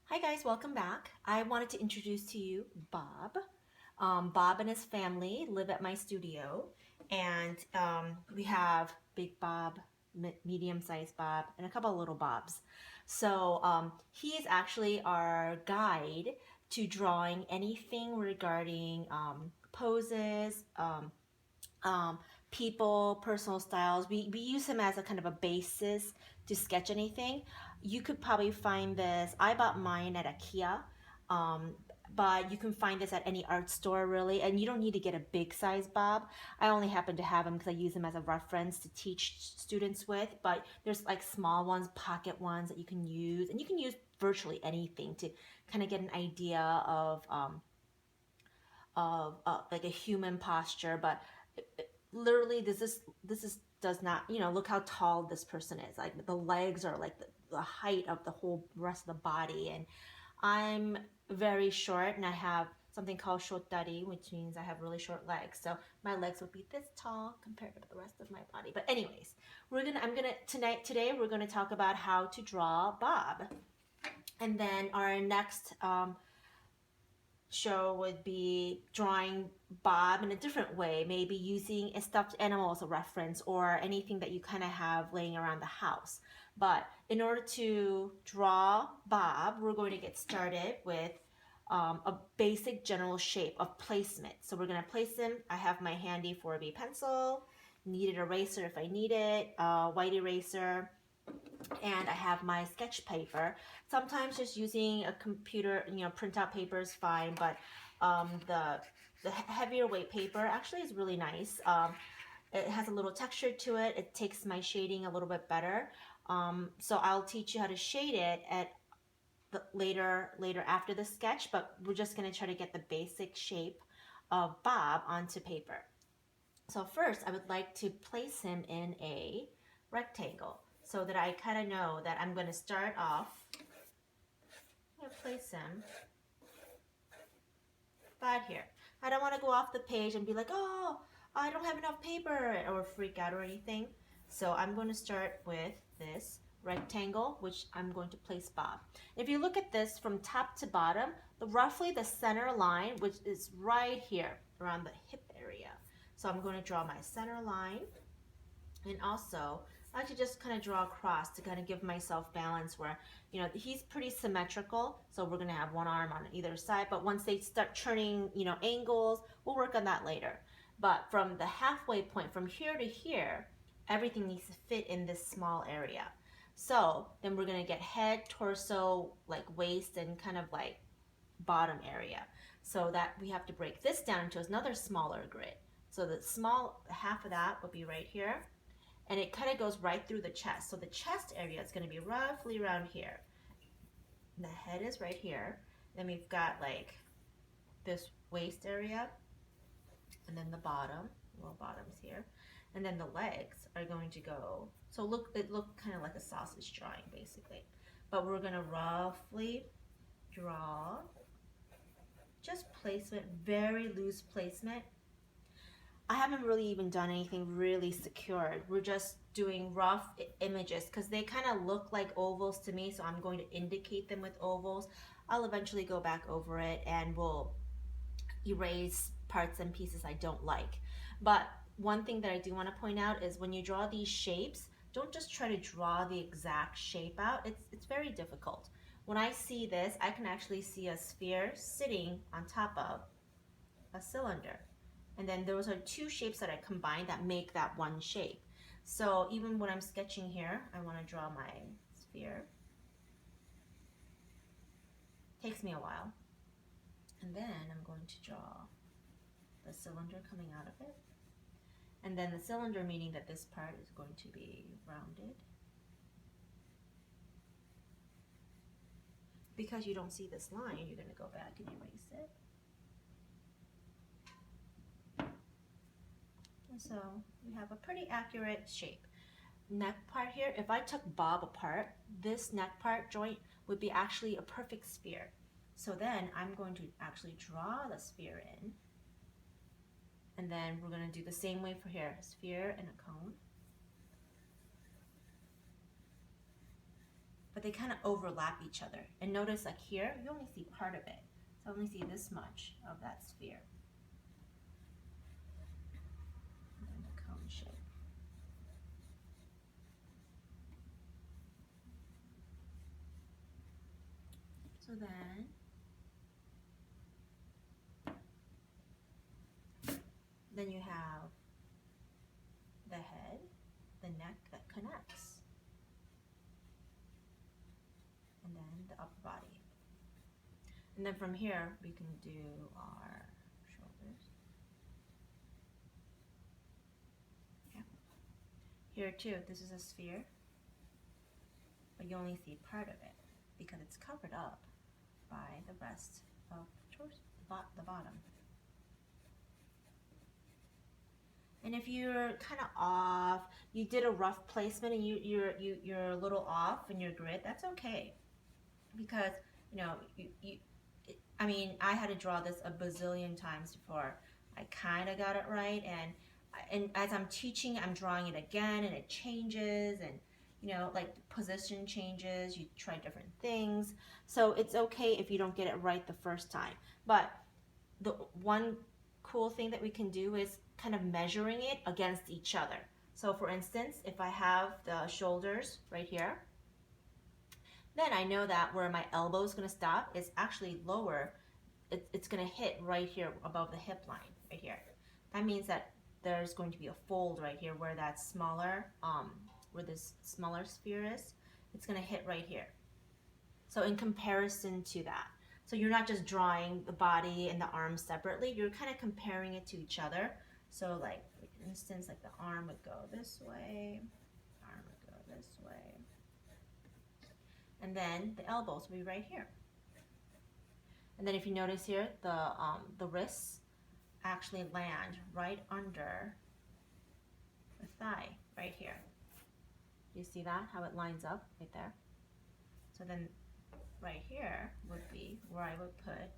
Hi guys, welcome back. I wanted to introduce to you Bob. Bob and his family live at my studio, and we have Big Bob, medium-sized Bob, and a couple of little Bobs. So he is actually our guide to drawing anything regarding poses, um, people, personal styles. We use him as a kind of a basis to sketch anything. You could probably find this. I bought mine at IKEA, um, but you can find this at any art store really, and you don't need to get a big size Bob. I only happen to have him because I use him as a reference to teach students with. But there's like small ones, pocket ones that you can use, and you can use virtually anything to kind of get an idea of like a human posture, but literally this is does not, look how tall this person is. Like the legs are like the height of the whole rest of the body, and I'm very short and I have something called shortari, which means I have really short legs. So my legs would be this tall compared to the rest of my body. But anyways, today we're gonna talk about how to draw Bob. And then our next show would be drawing Bob in a different way, maybe using a stuffed animal as a reference or anything that you kind of have laying around the house. But in order to draw Bob, we're going to get started with a basic general shape of placement. So we're going to place him. I have my handy 4B pencil, needed eraser if I need it, white eraser, and I have my sketch paper. Sometimes just using a computer, printout paper is fine, but the heavier weight paper actually is really nice. It has a little texture to it. It takes my shading a little bit better. So I'll teach you how to shade it at later after the sketch, but we're just going to try to get the basic shape of Bob onto paper. So first, I would like to place him in a rectangle so that I kind of know that I'm going to start off. I'm going to place him about here. I don't want to go off the page and be like, oh, I don't have enough paper, or freak out or anything. So I'm going to start with this rectangle, which I'm going to place Bob. If you look at this from top to bottom, roughly the center line, which is right here around the hip area. So I'm going to draw my center line, and also I like to just kind of draw across to kind of give myself balance where, he's pretty symmetrical. So we're going to have one arm on either side, but once they start turning, angles, we'll work on that later. But from the halfway point, from here to here, everything needs to fit in this small area. So then we're going to get head, torso, like waist, and kind of like bottom area. So that we have to break this down into another smaller grid. So the small half of that will be right here, and it kind of goes right through the chest. So the chest area is going to be roughly around here. And the head is right here. Then we've got like this waist area, and then the bottom, well, bottom's here, and then the legs are going to go. So it looked kind of like a sausage drawing basically, but we're going to roughly draw just placement, very loose placement. I haven't really even done anything really secured. We're just doing rough images because they kind of look like ovals to me, so I'm going to indicate them with ovals. I'll eventually go back over it and we'll erase parts and pieces I don't like. But one thing that I do want to point out is when you draw these shapes, don't just try to draw the exact shape out. It's very difficult. When I see this, I can actually see a sphere sitting on top of a cylinder. And then those are two shapes that I combine that make that one shape. So even when I'm sketching here, I want to draw my sphere. Takes me a while. And then I'm going to draw the cylinder coming out of it. And then the cylinder meaning that this part is going to be rounded. Because you don't see this line, you're going to go back and erase it. So we have a pretty accurate shape. Neck part here, if I took Bob apart, this neck part joint would be actually a perfect sphere. So then I'm going to actually draw the sphere in. And then we're going to do the same way for here, sphere and a cone. but they kind of overlap each other. And notice like here, you only see part of it. So only see this much of that sphere. And then the cone shape. So then you have the head, the neck that connects, and then the upper body. And then from here, we can do our shoulders. Okay. Here too, this is a sphere, but you only see part of it because it's covered up by the rest of the bottom. And if you're kind of off, you did a rough placement and you're a little off in your grid, that's okay. Because, you know, I mean, I had to draw this a bazillion times before I kind of got it right. And as I'm teaching, I'm drawing it again and it changes, and, you know, like the position changes, you try different things. So it's okay if you don't get it right the first time. But the one cool thing that we can do is kind of measuring it against each other. So for instance, if I have the shoulders right here, then I know that where my elbow is going to stop is actually lower. It's going to hit right here above the hip line, right here. That means that there's going to be a fold right here where that smaller, where this smaller sphere is. It's going to hit right here. So in comparison to that. So you're not just drawing the body and the arms separately, you're kind of comparing it to each other. So like, for instance, like the arm would go this way, arm would go this way. And then the elbows will be right here. And then if you notice here, the wrists actually land right under the thigh, right here. Do you see that, how it lines up right there? So then right here would be where I would put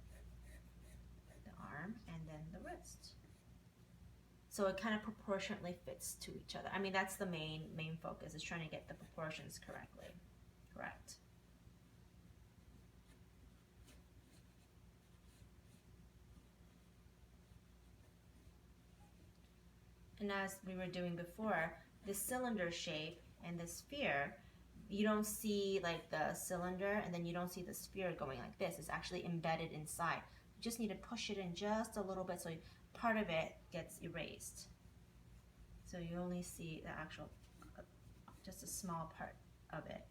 the arm and then the wrist. So it kind of proportionately fits to each other. I mean, that's the main focus, is trying to get the proportions correct. And as we were doing before, the cylinder shape and the sphere, you don't see like the cylinder and then you don't see the sphere going like this. It's actually embedded inside. You just need to push it in just a little bit so part of it gets erased. So you only see the actual, just a small part of it.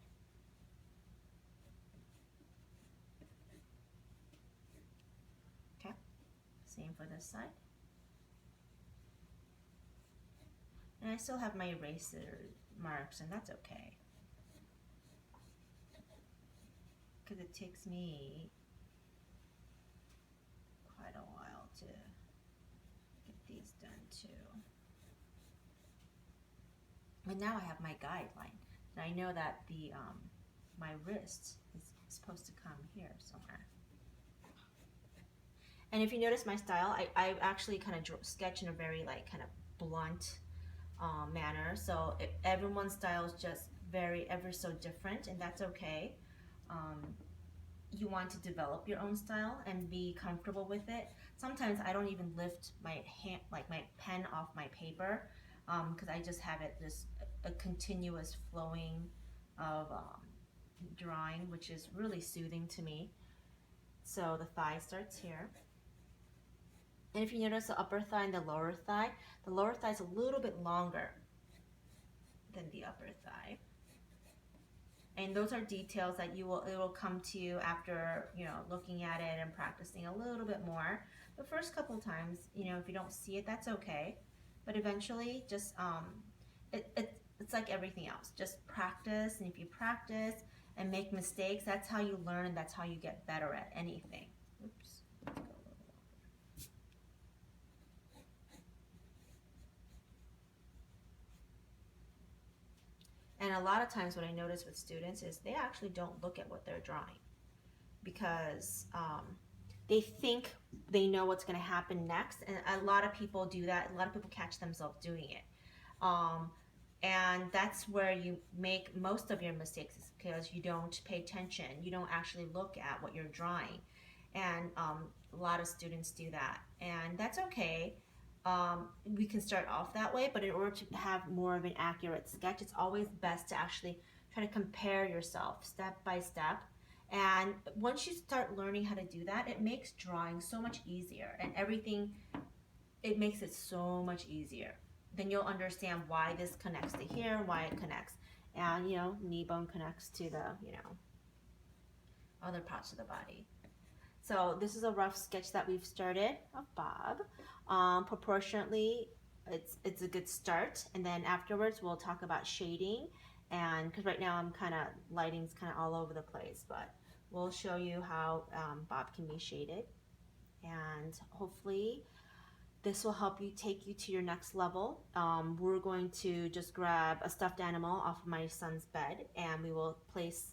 Okay, same for this side. And I still have my eraser marks, and that's okay. Because it takes me quite a while to get these done too. And now I have my guideline. And I know that the my wrist is supposed to come here somewhere. And if you notice my style, I actually kind of sketch in a very like kind of blunt manner. So everyone's style is just ever so different, and that's okay. You want to develop your own style and be comfortable with it. Sometimes I don't even lift my hand, like my pen, off my paper, because I just have it just a continuous flowing of drawing, which is really soothing to me. So the thigh starts here. And if you notice the upper thigh and the lower thigh is a little bit longer than the upper thigh. And those are details that it will come to you after, you know, looking at it and practicing a little bit more. The first couple times, you know, if you don't see it, that's okay. But eventually, just it's like everything else. Just practice, and if you practice and make mistakes, that's how you learn, and that's how you get better at anything. Oops. Let's go a little longer. And a lot of times what I notice with students is they actually don't look at what they're drawing, because they think they know what's going to happen next. And a lot of people do that. A lot of people catch themselves doing it. And that's where you make most of your mistakes, because you don't pay attention, you don't actually look at what you're drawing. And a lot of students do that, and that's okay. We can start off that way, but in order to have more of an accurate sketch, it's always best to actually try to compare yourself step by step. And once you start learning how to do that, it makes drawing so much easier, and everything, it makes it so much easier. Then you'll understand why this connects to here, why it connects. And, knee bone connects to the, other parts of the body. So this is a rough sketch that we've started of Bob. Proportionately, it's a good start. And then afterwards, we'll talk about shading. And because right now I'm lighting's kind of all over the place, but we'll show you how Bob can be shaded. And hopefully this will help you take you to your next level. We're going to just grab a stuffed animal off of my son's bed, and we will place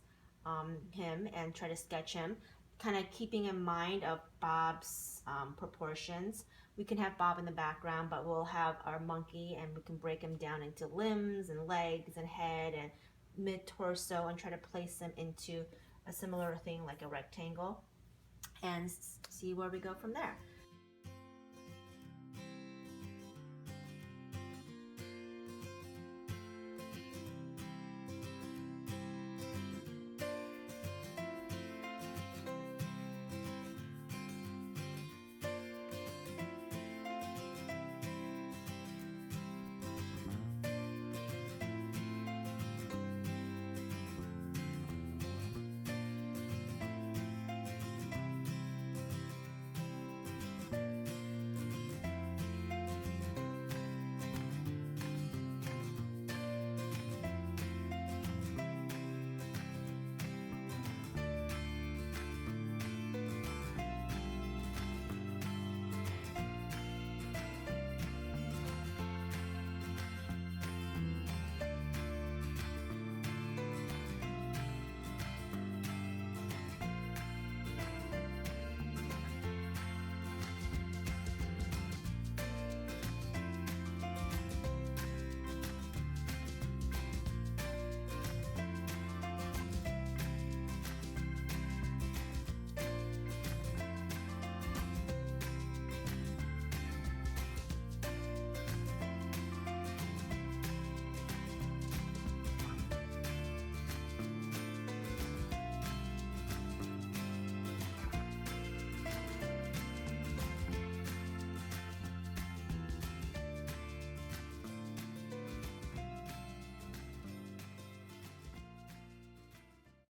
him and try to sketch him, kind of keeping in mind of Bob's proportions. We can have Bob in the background, but we'll have our monkey, and we can break him down into limbs and legs and head and mid-torso and try to place them into a similar thing like a rectangle and see where we go from there.